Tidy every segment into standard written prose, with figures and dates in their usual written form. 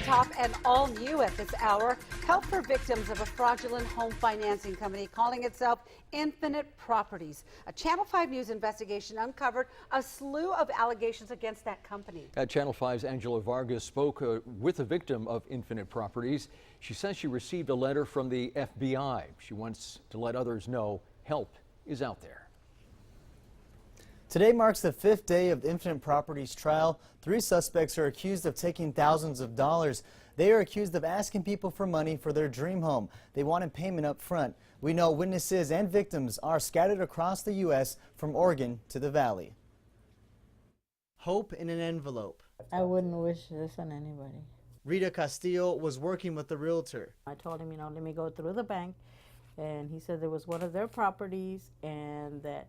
top and all new at this hour. Help for victims of a fraudulent home financing company calling itself Infinite Properties. A Channel 5 News investigation uncovered a slew of allegations against that company. Channel 5's Angela Vargas spoke with a victim of Infinite Properties. She says she received a letter from the FBI. She wants to let others know help is out there. Today marks the 5th day of the Infinite Properties trial. 3 suspects are accused of taking thousands of dollars. They are accused of asking people for money for their dream home. They wanted payment up front. We know witnesses and victims are scattered across the U.S. from Oregon to the Valley. Hope in an envelope. I wouldn't wish this on anybody. Rita Castillo was working with the realtor. I told him, let me go through the bank, and he said there was one of their properties and that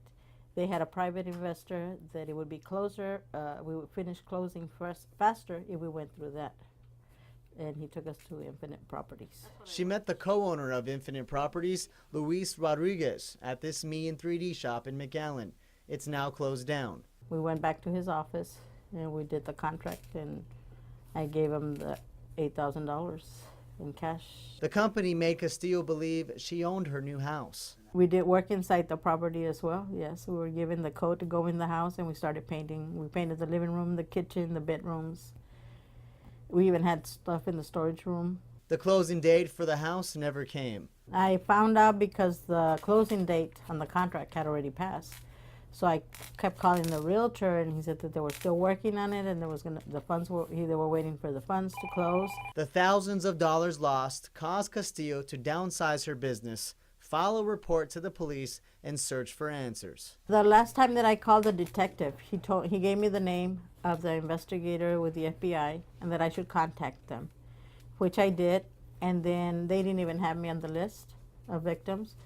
they had a private investor, that it would be closer, we would finish closing faster if we went through that. And he took us to Infinite Properties. She met the co-owner of Infinite Properties, Luis Rodriguez, at this Me in 3D shop in McAllen. It's now closed down. We went back to his office and we did the contract, and I gave him the $8,000 in cash. The company made Castillo believe she owned her new house. We did work inside the property as well, yes. We were given the code to go in the house and we started painting. We painted the living room, the kitchen, the bedrooms. We even had stuff in the storage room. The closing date for the house never came. I found out because the closing date on the contract had already passed. So I kept calling the realtor, and he said that they were still working on it, and they were waiting for the funds to close. The thousands of dollars lost caused Castillo to downsize her business, file a report to the police, and search for answers. The last time that I called the detective, he gave me the name of the investigator with the FBI and that I should contact them, which I did, and then they didn't even have me on the list of victims,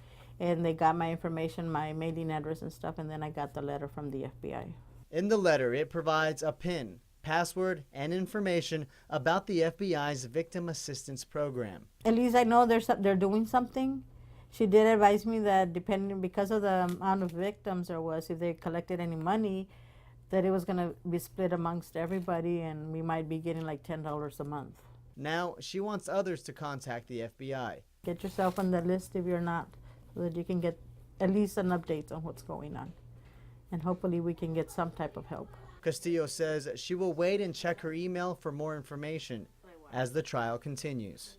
and they got my information, my mailing address and stuff, and then I got the letter from the FBI. In the letter, it provides a PIN, password, and information about the FBI's Victim Assistance Program. At least I know they're doing something. She did advise me that because of the amount of victims there was, if they collected any money, that it was going to be split amongst everybody, and we might be getting like $10 a month. Now she wants others to contact the FBI. Get yourself on the list if you're not, so that you can get at least an update on what's going on. And hopefully we can get some type of help. Castillo says she will wait and check her email for more information as the trial continues.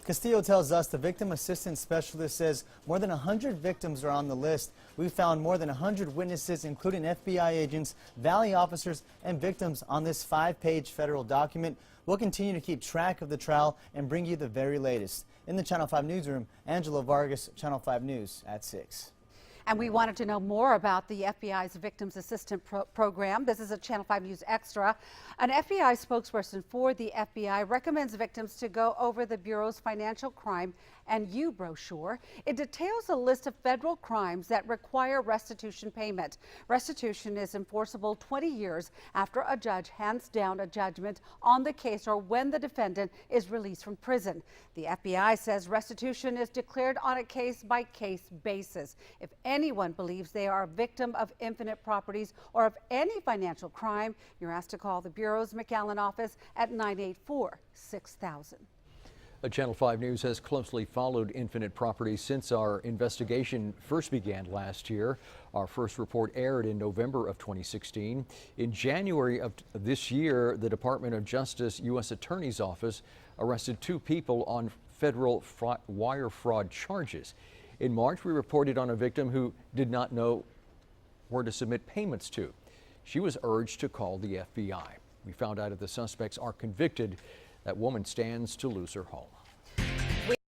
Castillo tells us the victim assistance specialist says more than 100 victims are on the list. We found more than 100 witnesses, including FBI agents, Valley officers, and victims on this 5-page federal document. We'll continue to keep track of the trial and bring you the very latest. In the Channel 5 newsroom, Angela Vargas, Channel 5 News at 6. And we wanted to know more about the FBI's Victims Assistance Program. This is a Channel 5 News Extra. An FBI spokesperson for the FBI recommends victims to go over the Bureau's Financial Crime and You brochure. It details a list of federal crimes that require restitution payment. Restitution is enforceable 20 years after a judge hands down a judgment on the case or when the defendant is released from prison. The FBI says restitution is declared on a case-by-case basis. If anyone believes they are a victim of Infinite Properties or of any financial crime, you're asked to call the Bureau's McAllen office at 984-6000. Channel 5 News has closely followed Infinite Properties since our investigation first began last year. Our first report aired in November of 2016. In January of this year, the Department of Justice U.S. Attorney's Office arrested 2 people on federal wire fraud charges. In March, we reported on a victim who did not know where to submit payments to. She was urged to call the FBI. We found out if the suspects are convicted, that woman stands to lose her home.